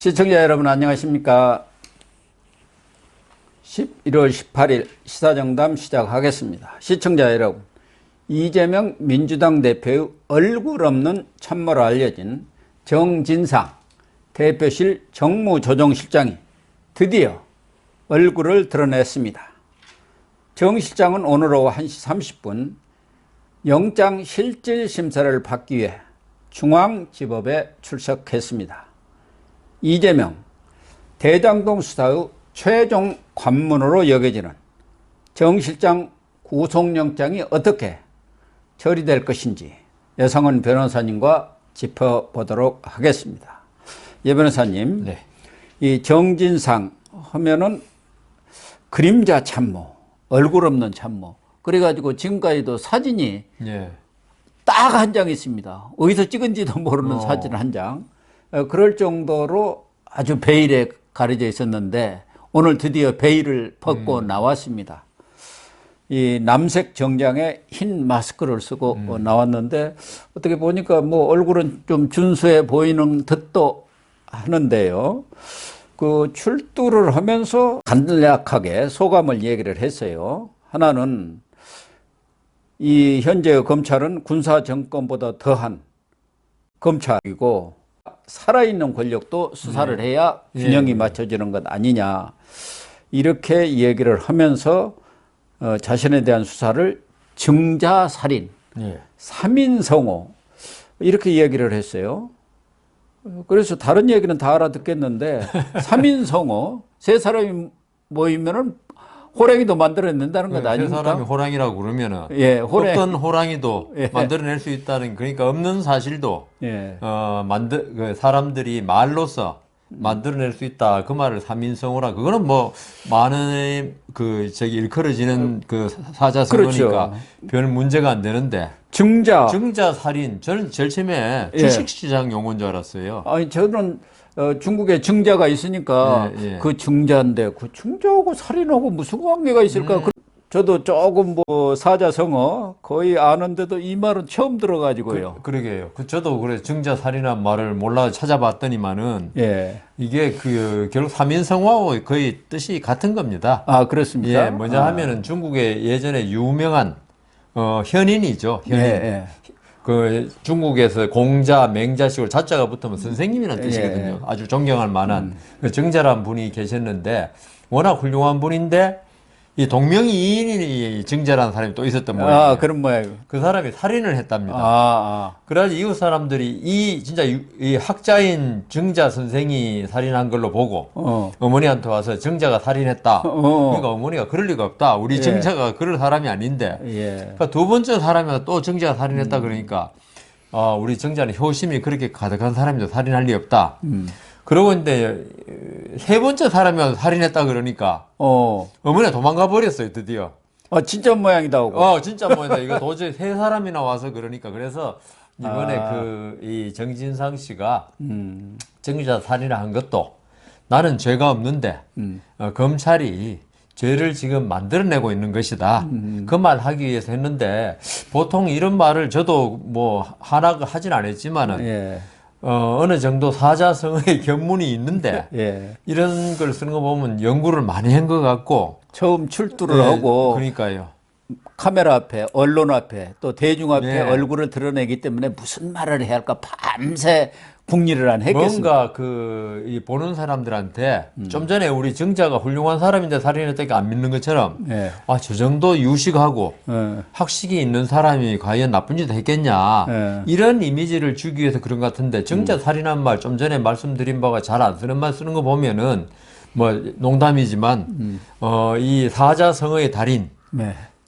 시청자 여러분 안녕하십니까. 11월 18일 시사정담 시작하겠습니다. 시청자 여러분, 이재명 민주당 대표의 얼굴 없는 참모로 알려진 정진상 대표실 정무조정실장이 드디어 얼굴을 드러냈습니다. 정 실장은 오늘 오후 1시 30분 영장 실질 심사를 받기 위해 중앙지법에 출석했습니다. 이재명 대장동 수사의 최종 관문으로 여겨지는 정 실장 구속영장이 어떻게 처리될 것인지 여성은 변호사님과 짚어보도록 하겠습니다. 예 변호사님, 네. 이 정진상 하면은 그림자 참모, 얼굴 없는 참모, 그래가지고 지금까지도 사진이 예. 딱 한 장 있습니다. 어디서 찍은지도 모르는 사진 한 장. 그럴 정도로 아주 베일에 가려져 있었는데 오늘 드디어 베일을 벗고 나왔습니다. 이 남색 정장에 흰 마스크를 쓰고 나왔는데 어떻게 보니까 뭐 얼굴은 좀 준수해 보이는 듯도 하는데요. 그 출두를 하면서 간략하게 소감을 얘기를 했어요. 하나는 이 현재의 검찰은 군사 정권보다 더한 검찰이고 살아있는 권력도 수사를 해야 균형이 맞춰지는 것 아니냐, 이렇게 얘기를 하면서 자신에 대한 수사를 증자살인, 삼인성호 이렇게 얘기를 했어요. 그래서 다른 얘기는 다 알아듣겠는데 삼인성호, 세 사람이 모이면은 호랑이도 만들어낸다는 것 아닙니까? 세 사람이 호랑이라고 그러면은 호랑이. 없던 호랑이도 만들어낼 수 있다는, 그러니까 없는 사실도 그 사람들이 말로서 만들어낼 수 있다, 그 말을 삼인성호라. 그거는 뭐 많은 일컬어지는 그 사자성어니까 그렇죠. 별 문제가 안 되는데, 증자살인, 저는 제일 처음에 주식시장 용어인 줄 알았어요. 아니 저는 중국에 증자가 있으니까 그 증자인데 그 증자하고 살인하고 무슨 관계가 있을까? 저도 조금 뭐 사자성어 거의 아는데도 이 말은 처음 들어가지고요. 그러게요. 저도 그래 증자살인한 말을 몰라 찾아봤더니만은 이게 결국 삼인성화와 거의 뜻이 같은 겁니다. 아, 그렇습니까? 뭐냐 하면은 중국의 예전에 유명한 현인이죠. 현인. 그 중국에서 공자, 맹자식으로 자자가 붙으면 선생님이라는 뜻이거든요. 아주 존경할 만한 그 정자란 분이 계셨는데 워낙 훌륭한 분인데 이 동명이인이 정자라는 사람이 또 있었던 모양이에요. 아, 그런 모양이에요. 그 사람이 살인을 했답니다. 그래가지고 이웃 사람들이 진짜 이 학자인 정자 선생이 살인한 걸로 보고 어머니한테 와서 정자가 살인했다. 그러니까 어머니가 그럴 리가 없다. 우리 정자가 그럴 사람이 아닌데. 그러니까 두 번째 사람이 또 정자가 살인했다 그러니까 우리 정자는 효심이 그렇게 가득한 사람이 살인할 리 없다. 그러고 이제 세 번째 사람이 살인했다 그러니까 어머니가 도망가 버렸어요, 드디어. 진짜 모양이다 하고. 진짜 모양이다. 이거 도저히 세 사람이나 와서 그러니까. 그래서 이번에 이 정진상 씨가 정자 살인을 한 것도 나는 죄가 없는데 검찰이 죄를 지금 만들어내고 있는 것이다. 그 말 하기 위해서 했는데, 보통 이런 말을 저도 뭐 하나 하진 않았지만은 어느 정도 사자성어의 견문이 있는데 이런 걸 쓰는 거 보면 연구를 많이 한 것 같고, 처음 출두를 하고 그러니까요. 카메라 앞에, 언론 앞에, 또 대중 앞에 얼굴을 드러내기 때문에 무슨 말을 해야 할까 밤새 궁리를 안 했겠습니다. 뭔가 이 보는 사람들한테 좀 전에 우리 정자가 훌륭한 사람인데 살인했다니까 안 믿는 것처럼 저 정도 유식하고 학식이 있는 사람이 과연 나쁜 짓을 했겠냐, 이런 이미지를 주기 위해서 그런 것 같은데, 정자 살인한 말 좀 전에 말씀드린 바가 잘 안 쓰는 말 쓰는 거 보면은 뭐 농담이지만 이 사자성어의 달인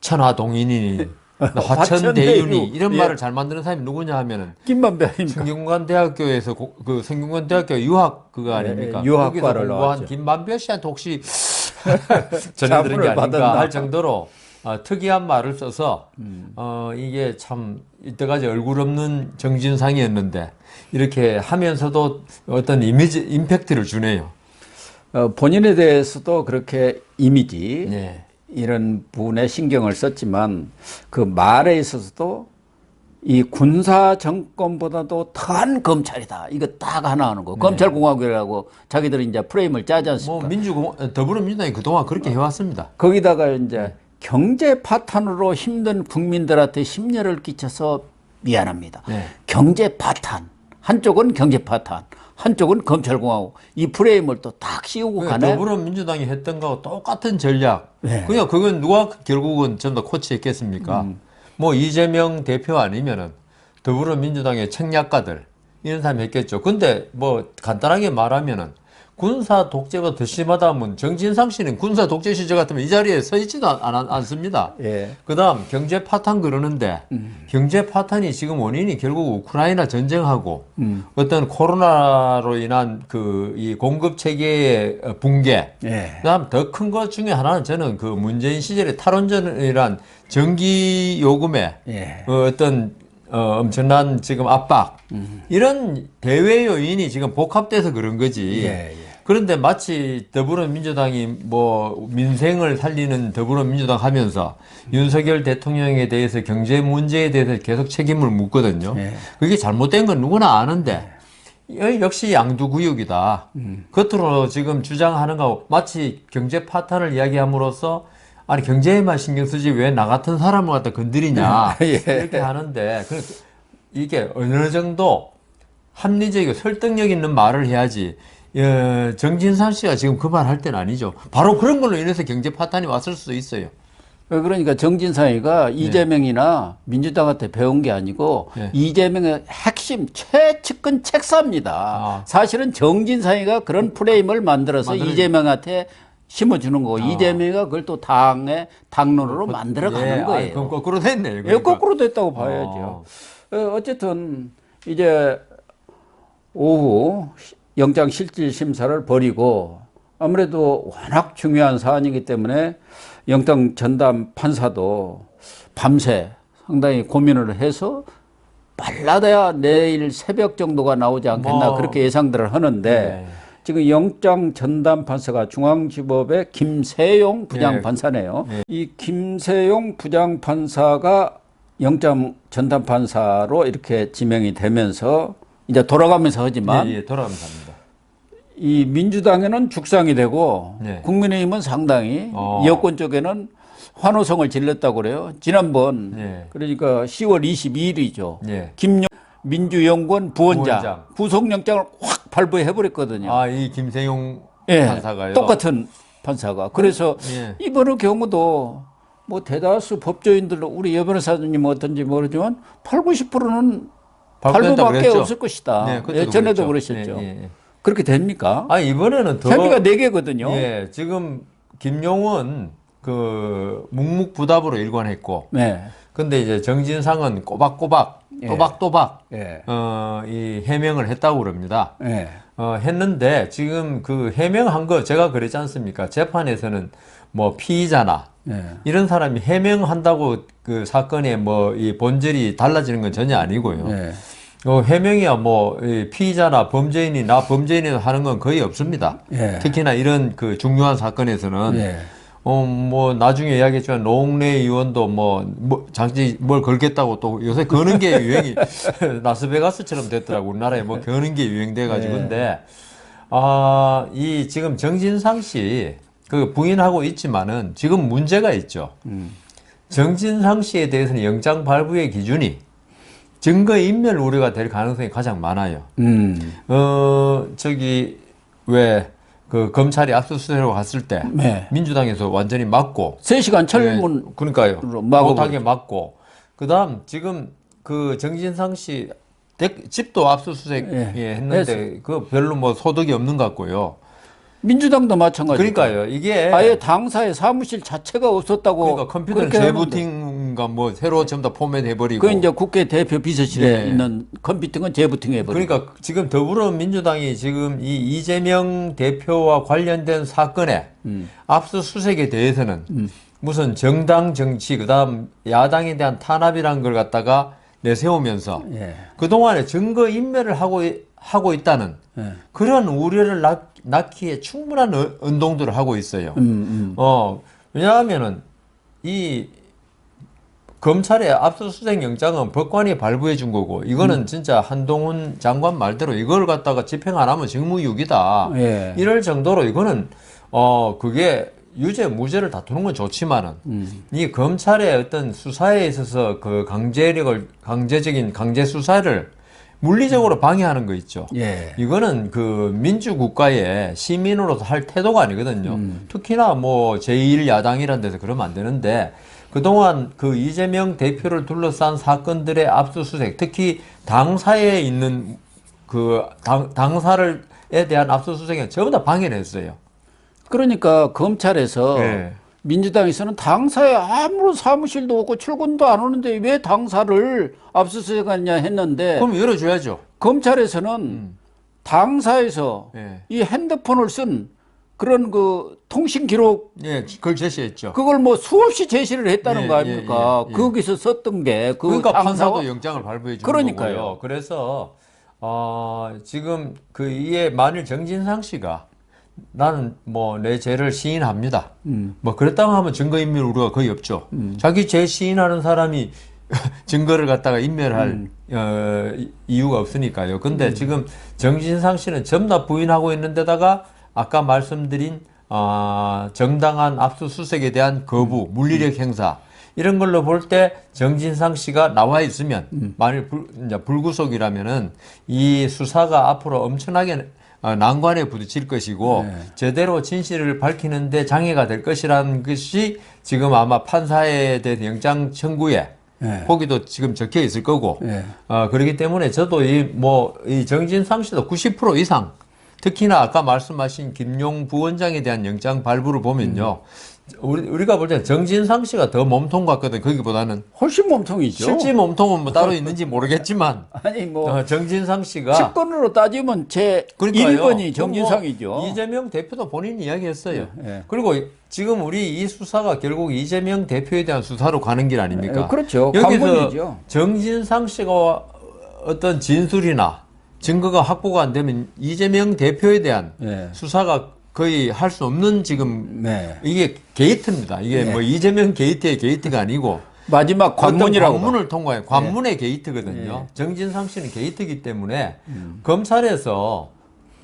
천하동인이 화천대윤이 이런 말을 잘 만드는 사람이 누구냐 하면은 김만배 아닙니까? 성균관대학교에서 성균관대학교 유학 그거 아닙니까? 유학과를 공부한 나왔죠. 김만배 씨한테 혹시 전해드린 게 아닌가 할 정도로 특이한 말을 써서 이게 참 이때까지 얼굴 없는 정진상이었는데 이렇게 하면서도 어떤 임팩트를 주네요. 본인에 대해서도 그렇게 이미지 이런 부분에 신경을 썼지만 그 말에 있어서도 이 군사 정권보다도 더한 검찰이다. 이거 딱 하나 하는 거. 검찰공화국이라고 자기들이 이제 프레임을 짜지 않습니까? 더불어민주당이 그동안 그렇게 해왔습니다. 거기다가 이제 경제 파탄으로 힘든 국민들한테 심려를 끼쳐서 미안합니다. 경제 파탄. 한쪽은 경제 파탄. 한쪽은 검찰공화국. 이 프레임을 또 딱 씌우고 가네. 더불어민주당이 했던 거하고 똑같은 전략. 그냥 그건 누가 결국은 좀 더 코치했겠습니까? 뭐 이재명 대표 아니면은 더불어민주당의 책략가들 이런 사람이 했겠죠. 근데 뭐 간단하게 말하면은 군사 독재가 더 심하다 하면 정진상 씨는 군사 독재 시절 같으면 이 자리에 서 있지도 않습니다. 그다음 경제 파탄 그러는데 경제 파탄이 지금 원인이 결국 우크라이나 전쟁하고 어떤 코로나로 인한 그 이 공급 체계의 붕괴. 그다음 더 큰 것 중에 하나는 저는 그 문재인 시절의 탈원전이란 전기 요금에 어떤 엄청난 지금 압박 이런 대외 요인이 지금 복합돼서 그런 거지. 그런데 마치 더불어민주당이 뭐 민생을 살리는 더불어민주당 하면서 윤석열 대통령에 대해서 경제 문제에 대해서 계속 책임을 묻거든요. 그게 잘못된 건 누구나 아는데 역시 양두구역이다. 겉으로 지금 주장하는 거 마치 경제 파탄을 이야기함으로써 아니 경제에만 신경 쓰지 왜 나 같은 사람을 갖다 건드리냐 이렇게 하는데 이게 어느 정도 합리적이고 설득력 있는 말을 해야지. 정진상 씨가 지금 그 말 할 때는 아니죠. 바로 그런 걸로 인해서 경제 파탄이 왔을 수도 있어요. 그러니까 정진상이가 이재명이나 민주당한테 배운 게 아니고 이재명의 핵심 최측근 책사입니다. 사실은 정진상이가 그런 프레임을 만들어서 이재명한테 심어주는 거고 이재명이가 그걸 또 당의 당론으로 만들어가는 거예요. 그럼 거꾸로 됐네. 그러니까. 거꾸로 됐다고 봐야죠. 어쨌든 이제 오후 영장실질심사를 벌이고 아무래도 워낙 중요한 사안이기 때문에 영장 전담 판사도 밤새 상당히 고민을 해서 빨라야 내일 새벽 정도가 나오지 않겠나 그렇게 예상들을 하는데 지금 영장 전담 판사가 중앙지법의 김세용 부장판사네요. 이 김세용 부장판사가 영장 전담 판사로 이렇게 지명이 되면서 이제 돌아가면서 하지만 돌아가면서 합니다. 이 민주당에는 죽상이 되고 국민의힘은 상당히 여권 쪽에는 환호성을 질렀다고 그래요. 지난번 그러니까 10월 22일이죠. 김용 민주연구원 부원장 구속영장을 확 발부해버렸거든요. 이 김세용 판사가요? 똑같은 판사가. 그래서 이번의 경우도 뭐 대다수 법조인들 우리 여 변호사님 어떤지 모르지만 80~90%는 발부밖에 없을 것이다. 전에도 그러셨죠. 그렇게 됩니까? 이번에는 더 혐의가 4개거든요. 지금 김용은 그 묵묵부답으로 일관했고, 근데 이제 정진상은 꼬박꼬박, 또박또박, 이 해명을 했다고 그럽니다. 했는데 지금 그 해명한 거 제가 그랬지 않습니까? 재판에서는 뭐 피의자나 이런 사람이 해명한다고 그 사건의 뭐 이 본질이 달라지는 건 전혀 아니고요. 해명이야 뭐 피의자나 범죄인이 나 범죄인이 하는 건 거의 없습니다. 특히나 이런 그 중요한 사건에서는 뭐 나중에 이야기했지만 노웅래 의원도 뭐 장치 뭘 걸겠다고 또 요새 거는 게 유행이 라스베가스처럼 됐더라고. 우리나라에 뭐 거는 게 유행돼 가지고. 근데 이 지금 정진상 씨 그 부인하고 있지만은 지금 문제가 있죠. 정진상 씨에 대해서는 영장 발부의 기준이 증거인멸 우려가 될 가능성이 가장 많아요. 저기 왜 그 검찰이 압수수색으로 갔을 때 민주당에서 완전히 막고 3시간 철문 그러니까요. 못하게 막고 그다음 지금 그 정진상 씨 집도 압수수색 했는데 그 별로 뭐 소득이 없는 것 같고요. 민주당도 마찬가지죠. 그러니까요. 이게 아예 당사의 사무실 자체가 없었다고. 그러니까 컴퓨터는 재부팅과 뭐 새로 전부 다 포맷해버리고. 그 이제 국회 대표 비서실에 있는 컴퓨터는 재부팅해버리고. 그러니까 지금 더불어민주당이 지금 이 이재명 대표와 관련된 사건에 압수수색에 대해서는 무슨 정당 정치 그다음 야당에 대한 탄압이란 걸 갖다가 내세우면서 그동안에 증거 인멸을 하고 있다는 그런 우려를 낳기에 충분한 운동들을 하고 있어요. 왜냐하면은 이 검찰의 압수수색 영장은 법관이 발부해 준 거고 이거는 진짜 한동훈 장관 말대로 이걸 갖다가 집행 안 하면 직무유기다. 예. 이럴 정도로 이거는 그게 유죄 무죄를 다투는 건 좋지만은 이 검찰의 어떤 수사에 있어서 그 강제적인 강제 수사를 물리적으로 방해하는 거 있죠. 예. 이거는 그 민주국가의 시민으로서 할 태도가 아니거든요. 특히나 뭐 제1야당이라는 데서 그러면 안 되는데 그동안 그 이재명 대표를 둘러싼 사건들의 압수수색, 특히 당사에 있는 그 당사에 대한 압수수색은 전부 다 방해를 했어요. 그러니까 검찰에서 네. 민주당에서는 당사에 아무런 사무실도 없고 출근도 안 오는데 왜 당사를 압수수색하냐 했는데 그럼 열어줘야죠. 검찰에서는 당사에서 네. 이 핸드폰을 쓴 그런 그 통신 기록 예, 그걸 제시했죠. 그걸 뭐 수없이 제시를 했다는 거 아닙니까? 거기서 썼던 게 그러니까 판사도 영장을 발부해 준 그러니까요. 거고요. 그래서 지금 그 이에 만일 정진상 씨가 나는 뭐 내 죄를 시인합니다. 뭐 그랬다고 하면 증거인멸 우려가 거의 없죠. 자기 죄 시인하는 사람이 증거를 갖다가 인멸할 이유가 없으니까요. 근데 지금 정진상 씨는 전부 다 부인하고 있는 데다가 아까 말씀드린 정당한 압수수색에 대한 거부, 물리력 행사 이런 걸로 볼 때 정진상 씨가 나와 있으면 만일 이제 불구속이라면은 이 수사가 앞으로 엄청나게 난관에 부딪힐 것이고 네. 제대로 진실을 밝히는데 장애가 될 것이라는 것이 지금 아마 판사에 대한 영장 청구에 네. 거기도 지금 적혀 있을 거고 네. 그렇기 때문에 저도 이 정진상 씨도 90% 이상 특히나 아까 말씀하신 김용 부원장에 대한 영장 발부를 보면요. 우리가 볼 때 정진상 씨가 더 몸통 같거든. 거기보다는 훨씬 몸통이죠. 실제 몸통은 뭐 따로 있는지 모르겠지만 아니 뭐 정진상 씨가 측근으로 따지면 제 1번이 정진상이죠. 뭐 이재명 대표도 본인이 이야기했어요. 네. 그리고 지금 우리 이 수사가 결국 이재명 대표에 대한 수사로 가는 길 아닙니까? 그렇죠. 여기서 관문이죠. 정진상 씨가 어떤 진술이나 증거가 확보가 안 되면 이재명 대표에 대한 수사가 거의 할 수 없는 지금 이게 게이트입니다. 이게 뭐 이재명 게이트의 게이트가 아니고 마지막 관문이라고 관문을 통과해 관문의 게이트거든요. 정진상 씨는 게이트이기 때문에 검찰에서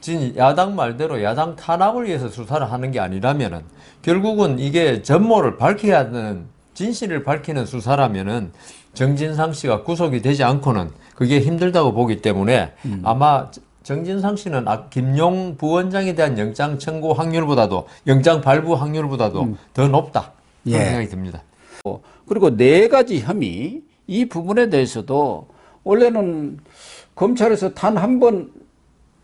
지금 야당 말대로 야당 탄압을 위해서 수사를 하는 게 아니라면은 결국은 이게 전모를 밝혀야 하는 진실을 밝히는 수사라면은 정진상 씨가 구속이 되지 않고는 그게 힘들다고 보기 때문에 아마 정진상 씨는 김용 부원장에 대한 영장 청구 확률보다도 영장 발부 확률보다도 더 높다 그런 생각이 듭니다. 그리고 4가지 혐의 이 부분에 대해서도 원래는 검찰에서 단 한 번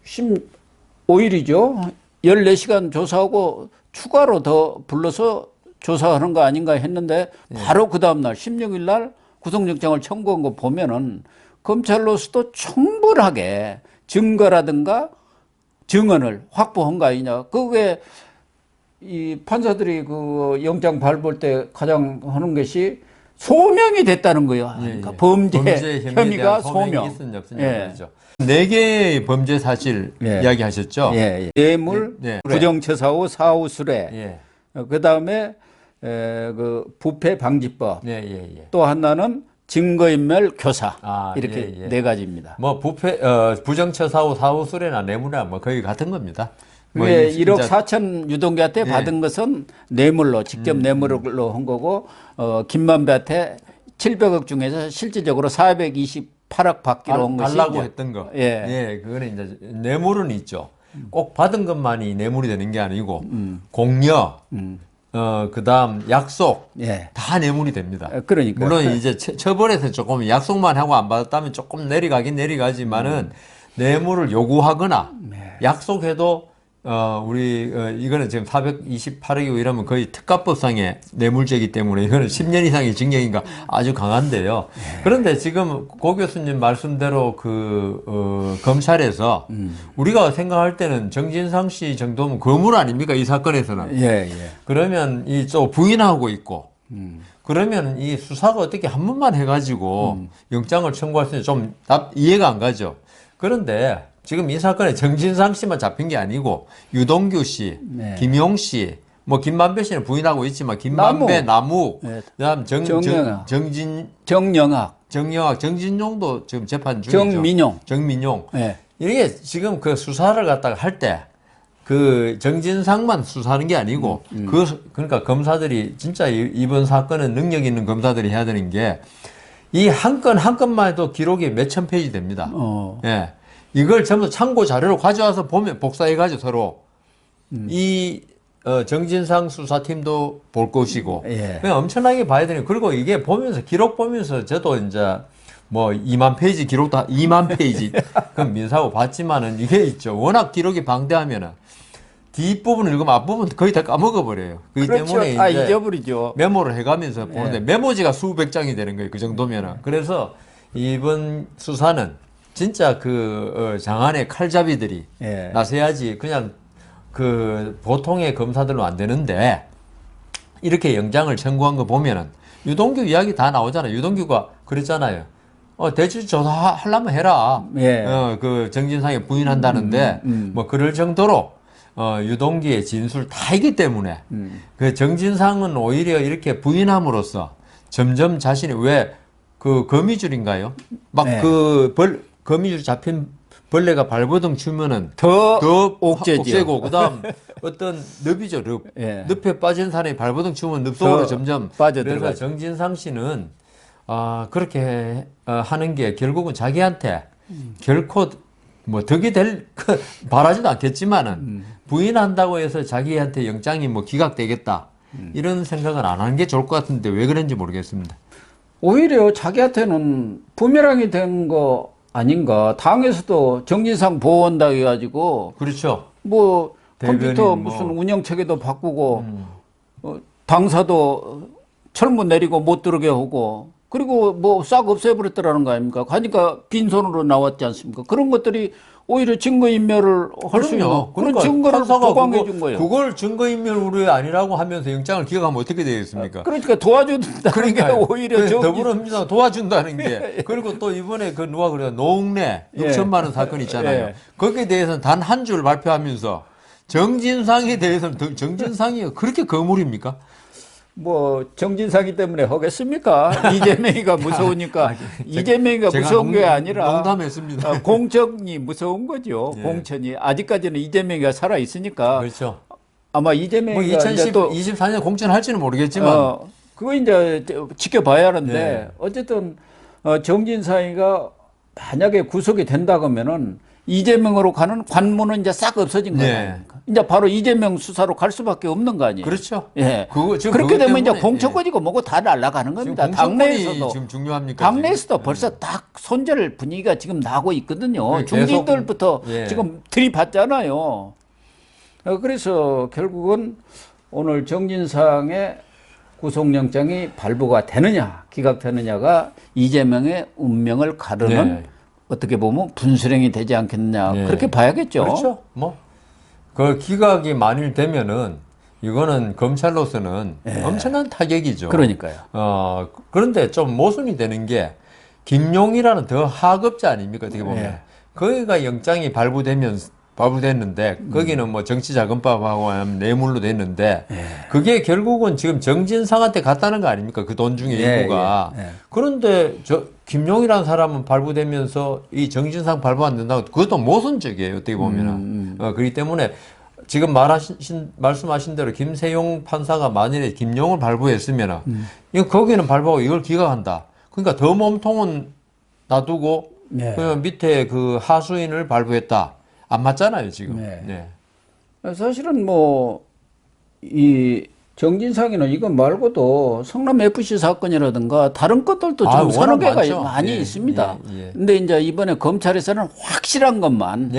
15일이죠. 14시간 조사하고 추가로 더 불러서 조사하는 거 아닌가 했는데 바로 그 다음날 16일 날 구속영장을 청구한 거 보면은 검찰로서도 충분하게 증거라든가 증언을 확보한 거 아니냐. 그게 이 판사들이 그 영장 발부할 때 가장 하는 것이 소명이 됐다는 거예요. 그러니까 범죄 혐의가 소명. 있었냐 없었냐 그죠. 4개의 범죄 사실 이야기하셨죠. 뇌물, 부정처사후 사후수뢰. 그 다음에 그 부패 방지법. 또 하나는 증거인멸 교사 이렇게 4가지입니다. 뭐 부패 부정처사후 사후수뢰나 뇌물이나 뭐 거의 같은 겁니다. 뭐 1억 4천 유동규한테 받은 것은 뇌물로 직접 뇌물로 한 거고 김만배한테 700억 중에서 실질적으로 428억 받기로 한 것이 달라고 했던 거. 그거는 이제 뇌물은 있죠. 꼭 받은 것만이 뇌물이 되는 게 아니고 공여 그다음 약속 다 뇌물이 됩니다. 그러니까 물론 이제 처벌에서 조금 약속만 하고 안 받았다면 조금 내려가긴 내려가지만은 뇌물을 요구하거나 약속해도 이거는 지금 428억이고 이러면 거의 특가법상의 뇌물죄이기 때문에 이거는 10년 이상의 징역인가 아주 강한데요. 그런데 지금 고 교수님 말씀대로 검찰에서 우리가 생각할 때는 정진상 씨 정도면 거물 아닙니까? 이 사건에서는. 그러면 또 부인하고 있고. 그러면 이 수사가 어떻게 한 번만 해가지고 영장을 청구할 수 있는 좀 이해가 안 가죠. 그런데 지금 이 사건에 정진상 씨만 잡힌 게 아니고 유동규 씨, 김용 씨, 뭐 김만배 씨는 부인하고 있지만 김만배, 나무, 네. 그다음 정영학, 정진용도 지금 재판 중이죠. 정민용. 네. 이게 지금 그 수사를 갖다가 할 때 그 정진상만 수사하는 게 아니고 그러니까 검사들이 진짜 이번 사건은 능력 있는 검사들이 해야 되는 게 이 한 건 한 건만 해도 기록이 몇천 페이지 됩니다. 예. 이걸 전부 참고 자료로 가져와서 보면 복사해가지고 서로 이 정진상 수사팀도 볼 것이고 예. 그냥 엄청나게 봐야 되는. 그리고 이게 보면서 기록 보면서 저도 이제 뭐 2만 페이지 기록도 2만 페이지 그럼 민사고 봤지만은 이게 있죠. 워낙 기록이 방대하면은 뒷부분을 읽으면 앞부분 거의 다 까먹어 버려요. 그렇기 그렇죠. 때문에 다 이제 잊어버리죠. 메모를 해가면서 보는데 메모지가 수백 장이 되는 거예요. 그 정도면은. 그래서 이번 수사는 진짜 그 장안의 칼잡이들이 예. 나서야지 그냥 그 보통의 검사들로 안 되는데 이렇게 영장을 청구한 거 보면은 유동규 이야기 다 나오잖아요. 유동규가 그랬잖아요. 대출 조사하려면 해라. 예. 그 정진상이 부인한다는데 뭐 그럴 정도로 유동규의 진술 다이기 때문에 그 정진상은 오히려 이렇게 부인함으로써 점점 자신이 왜 그 거미줄인가요? 막 그 거미줄 잡힌 벌레가 발버둥 치면은 더 옥죄고 그다음 어떤 늪이죠, 늪. 예. 늪에 빠진 사람이 발버둥 치면 늪 속으로 점점 빠져들어가죠. 그래서 정진상 씨는 그렇게 하는 게 결국은 자기한테 결코 뭐 득이 될 바라지도 않겠지만은 부인한다고 해서 자기한테 영장이 뭐 기각되겠다 이런 생각은 안 하는 게 좋을 것 같은데 왜 그런지 모르겠습니다. 오히려 자기한테는 부메랑이 된 거 아닌가. 당에서도 정진상 보호한다 해가지고 그렇죠. 뭐 컴퓨터 대변인 무슨 운영체계도 바꾸고 당사도 철무 내리고 못 들어게 하고 그리고 뭐 싹 없애버렸더라는 거 아닙니까? 하니까 빈손으로 나왔지 않습니까? 그런 것들이 오히려 증거인멸을 할 수 있는 그런 그러니까 증거를 판사가 보강해 준 거예요. 그걸 증거인멸 아니라고 하면서 영장을 기각하면 어떻게 되겠습니까? 그러니까 도와준다는 게 오히려 더불어민주당 도와준다는 게 그리고 또 이번에 그 누가 그래요 노웅래 6천만 원 사건 있잖아요. 거기에 대해서는 단 한 줄 발표하면서 정진상에 대해서는 정진상이 그렇게 거물입니까? 뭐 정진상이 때문에 하겠습니까? 이재명이가 무서우니까 이재명이가 무서운 게 아니라 농담했습니다. 공천이 무서운 거죠. 공천이 아직까지는 이재명이가 살아 있으니까 그렇죠. 아마 이재명이가 뭐 2024년 공천할지는 모르겠지만 그거 이제 지켜봐야 하는데 어쨌든 정진상이가 만약에 구속이 된다 그러면은 이재명으로 가는 관문은 이제 싹 없어진 거예요. 이제 바로 이재명 수사로 갈 수밖에 없는 거 아니에요. 그렇죠. 예. 그렇게 되면 이제 공천권이고 뭐고 다 날아가는 겁니다. 당내에서도 지금 중요합니까? 당내에서도 벌써 딱 손절 분위기가 지금 나고 있거든요. 중진들부터 지금 들이받잖아요. 그래서 결국은 오늘 정진상의 구속영장이 발부가 되느냐 기각되느냐가 이재명의 운명을 가르는 어떻게 보면 분수령이 되지 않겠느냐 그렇게 봐야겠죠. 그렇죠. 뭐 그 기각이 만일 되면은 이거는 검찰로서는 엄청난 타격이죠. 그러니까요. 그런데 좀 모순이 되는 게 김용이라는 더 하급자 아닙니까? 어떻게 보면 거기가 영장이 발부됐는데 거기는 뭐 정치자금법하고 뇌물로 됐는데 그게 결국은 지금 정진상한테 갔다는 거 아닙니까? 그 돈 중에 일부가. 그런데 김용이라는 사람은 발부되면서 이 정진상 발부 안 된다고 그것도 모순적이에요. 어떻게 보면은. 그렇기 때문에 지금 말씀하신 대로 김세용 판사가 만일에 김용을 발부했으면은 이거 거기는 발부하고 이걸 기각한다. 그러니까 더 몸통은 놔두고 그냥 밑에 그 하수인을 발부했다. 안 맞잖아요, 지금. 사실은 뭐, 이 정진상이는 이거 말고도 성남 FC 사건이라든가 다른 것들도 지금 서너 개가 많이 있습니다. 근데 이제 이번에 검찰에서는 확실한 것만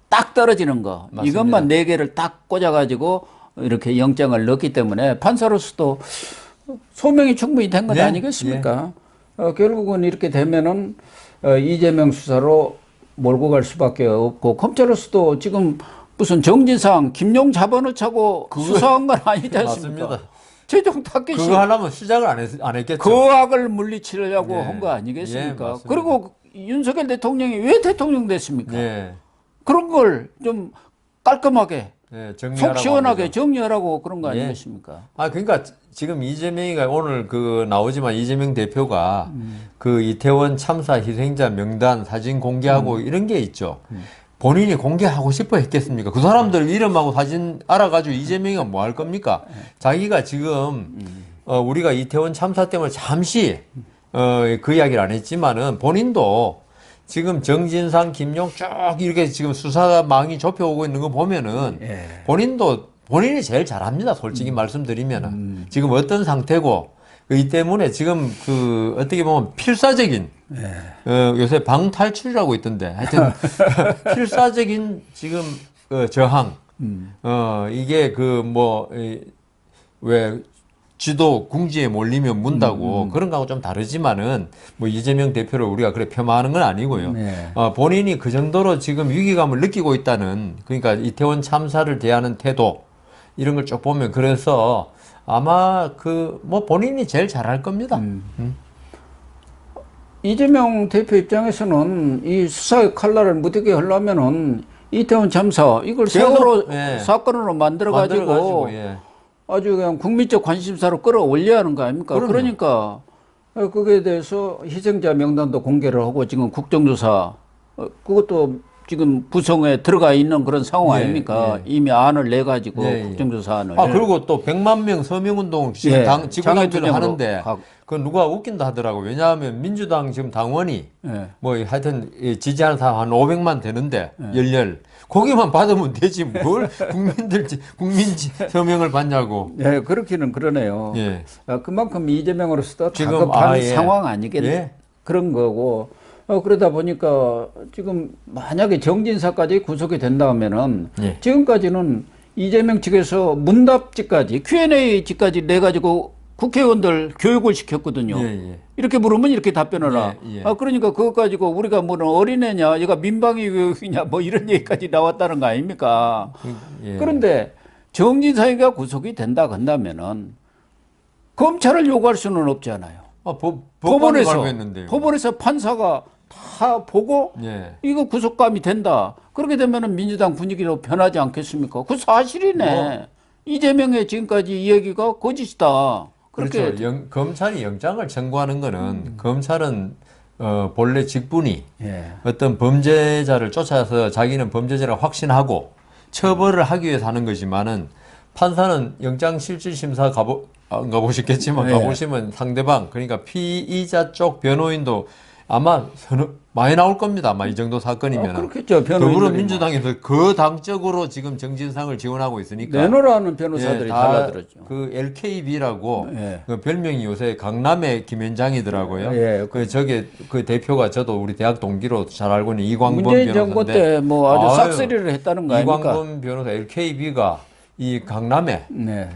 딱 떨어지는 거. 맞습니다. 이것만 4개를 딱 꽂아가지고 이렇게 영장을 넣기 때문에 판사로서도 소명이 충분히 된 것 아니겠습니까? 결국은 이렇게 되면은 이재명 수사로 몰고 갈 수밖에 없고 검찰로서도 지금 무슨 정진상, 김용 잡아놓자고 수사한 건 아니지 않습니까? 맞습니다. 최종 타겟이 그거 하려면 시작을 안 했겠죠. 그 악을 물리치려고 한 거 아니겠습니까? 그리고 윤석열 대통령이 왜 대통령 됐습니까? 그런 걸 좀 깔끔하게 네, 속 시원하게 정리하라고 그런 거 아니겠습니까? 그러니까 지금 이재명이가 오늘 나오지만 이재명 대표가 그 이태원 참사 희생자 명단 사진 공개하고 이런 게 있죠. 본인이 공개하고 싶어 했겠습니까? 그 사람들 이름하고 사진 알아가지고 이재명이가 뭐 할 겁니까? 자기가 지금 우리가 이태원 참사 때문에 잠시 그 이야기를 안 했지만은 본인도 지금 정진상, 김용 쭉 이렇게 지금 수사망이 좁혀오고 있는 거 보면은 본인이 제일 잘합니다. 솔직히 말씀드리면은 지금 어떤 상태고 이 때문에 지금 어떻게 보면 필사적인 요새 방탈출이라고 있던데 하여튼 필사적인 지금 저항 이게 왜 지도 궁지에 몰리면 문다고 그런 거하고 좀 다르지만은 뭐 이재명 대표를 우리가 그래 폄하하는 건 아니고요. 본인이 그 정도로 지금 위기감을 느끼고 있다는 그러니까 이태원 참사를 대하는 태도 이런 걸 쭉 보면 그래서 아마 뭐 본인이 제일 잘할 겁니다. 이재명 대표 입장에서는 이 수사의 칼날을 무디게 하려면은 이태원 참사 이걸 세월호 사건으로 만들어가지고 아주 그냥 국민적 관심사로 끌어올려야 하는 거 아닙니까? 그럼요. 그러니까 거기에 대해서 희생자 명단도 공개를 하고 지금 국정조사 그것도 지금 부성에 들어가 있는 그런 상황 아닙니까? 이미 안을 내 가지고 국정조사안을. 그리고 또 100만 명 서명운동 지금 지구당들을 하는데 그건 누가 웃긴다 하더라고. 왜냐하면 민주당 지금 당원이 뭐 하여튼 지지하는 사람 한 500만 되는데 열렬 거기만 받으면 되지 뭘 국민 서명을 받냐고. 네, 그렇기는 그러네요. 그만큼 이재명으로서도 다급한 상황 아니겠네. 그런 거고. 그러다 보니까 지금 만약에 정진사까지 구속이 된다면은 지금까지는 이재명 측에서 문답지까지 Q&A지까지 내가지고 국회의원들 교육을 시켰거든요. 이렇게 물으면 이렇게 답변하라. 그러니까 그것 가지고 우리가 뭐는 어린애냐, 얘가 민방위 교육이냐, 뭐 이런 얘기까지 나왔다는 거 아닙니까? 그런데 정진상이가 구속이 된다 한다면은 검찰을 요구할 수는 없잖아요. 법원에서 판사가 다 보고 이거 구속감이 된다. 그렇게 되면은 민주당 분위기로 변하지 않겠습니까? 그 사실이네. 이재명의 지금까지 이 얘기가 거짓이다. 그렇죠. 검찰이 영장을 청구하는 거는 검찰은 본래 직분이 어떤 범죄자를 쫓아서 자기는 범죄자라고 확신하고 처벌을 하기 위해서 하는 거지만은 판사는 영장 실질심사 안 가보셨겠지만 가보시면 상대방 그러니까 피의자 쪽 변호인도 아마 많이 나올 겁니다. 아마 이 정도 사건이면. 그렇겠죠. 더불어민주당에서 그 당적으로 지금 정진상을 지원하고 있으니까. 내놓으라는 변호사들이 달라들었죠. 그 LKB라고 그 별명이 요새 강남의 김현장이더라고요. 그 대표가 저도 우리 대학 동기로 잘 알고 있는 이광범 문재인 변호사인데. 정부 때 뭐 아주 싹쓸이를 했다는 거 아닙니까? 이광범 변호사 LKB가 이 강남에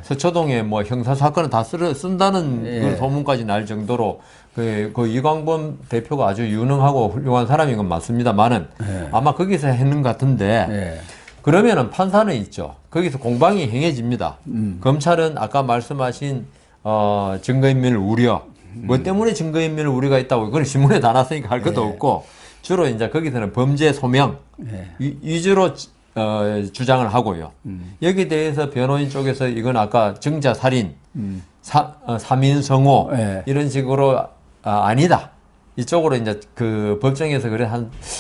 서초동에 뭐 형사 사건을 다 쓴다는 그 소문까지 날 정도로 그 이광범 대표가 아주 유능하고 훌륭한 사람인 건 맞습니다만은 아마 거기서 했는 것 같은데 그러면은 판사는 있죠. 거기서 공방이 행해집니다. 검찰은 아까 말씀하신 증거인멸 우려 뭐 때문에 증거인멸 우려가 있다고 그건 신문에 다 났으니까 할 것도 없고 주로 이제 거기서는 범죄 소명 위주로 주장을 하고요. 여기에 대해서 변호인 쪽에서 이건 아까 증자 살인, 사민성호 이런 식으로 아니다. 이쪽으로 이제 그 법정에서 그래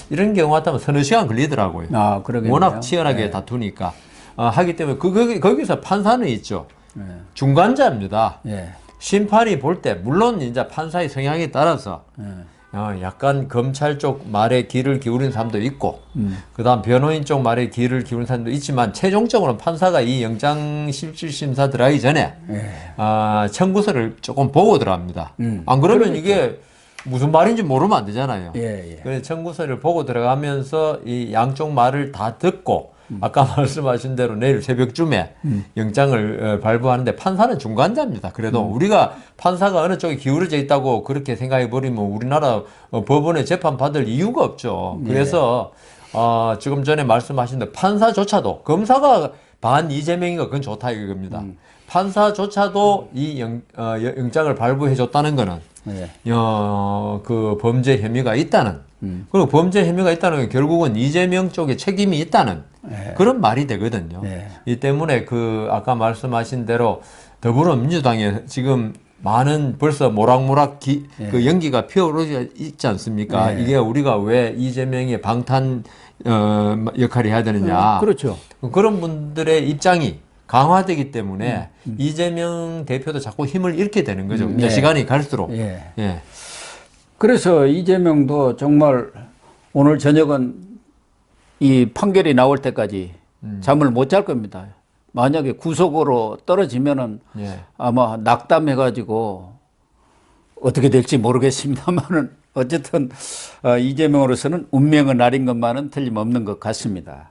이런 경우 같으면 서너 시간 걸리더라고요. 그러겠네요. 워낙 치열하게 다투니까 하기 때문에 거기서 판사는 있죠. 중간자입니다. 심판이 볼 때 물론 이제 판사의 성향에 따라서 약간 검찰 쪽 말에 귀를 기울인 사람도 있고, 그다음 변호인 쪽 말에 귀를 기울인 사람도 있지만, 최종적으로 판사가 이 영장 실질심사 들어가기 전에, 청구서를 조금 보고 들어갑니다. 안 그러면 이게 무슨 말인지 모르면 안 되잖아요. 그래서 청구서를 보고 들어가면서 이 양쪽 말을 다 듣고, 아까 말씀하신 대로 내일 새벽쯤에 영장을 발부하는데 판사는 중간자입니다. 그래도 우리가 판사가 어느 쪽에 기울어져 있다고 그렇게 생각해 버리면 우리나라 법원에 재판 받을 이유가 없죠. 그래서 지금 전에 말씀하신 대로 판사조차도 검사가 반 이재명이가 그건 좋다 이겁니다. 판사조차도 이 영장을 발부해 줬다는 거는 그 범죄 혐의가 있다는 그리고 범죄 혐의가 있다는 건 결국은 이재명 쪽에 책임이 있다는 예. 그런 말이 되거든요. 예. 이 때문에 그 아까 말씀하신 대로 더불어민주당에 지금 많은 벌써 모락모락 그 연기가 피어오르지 있지 않습니까? 이게 우리가 왜 이재명의 방탄 역할을 해야 되느냐. 그렇죠. 그런 분들의 입장이 강화되기 때문에 이재명 대표도 자꾸 힘을 잃게 되는 거죠. 이제 시간이 갈수록. 예. 그래서 이재명도 정말 오늘 저녁은 이 판결이 나올 때까지 잠을 못 잘 겁니다. 만약에 구속으로 떨어지면은 아마 낙담해가지고 어떻게 될지 모르겠습니다만은 어쨌든 이재명으로서는 운명의 날인 것만은 틀림없는 것 같습니다.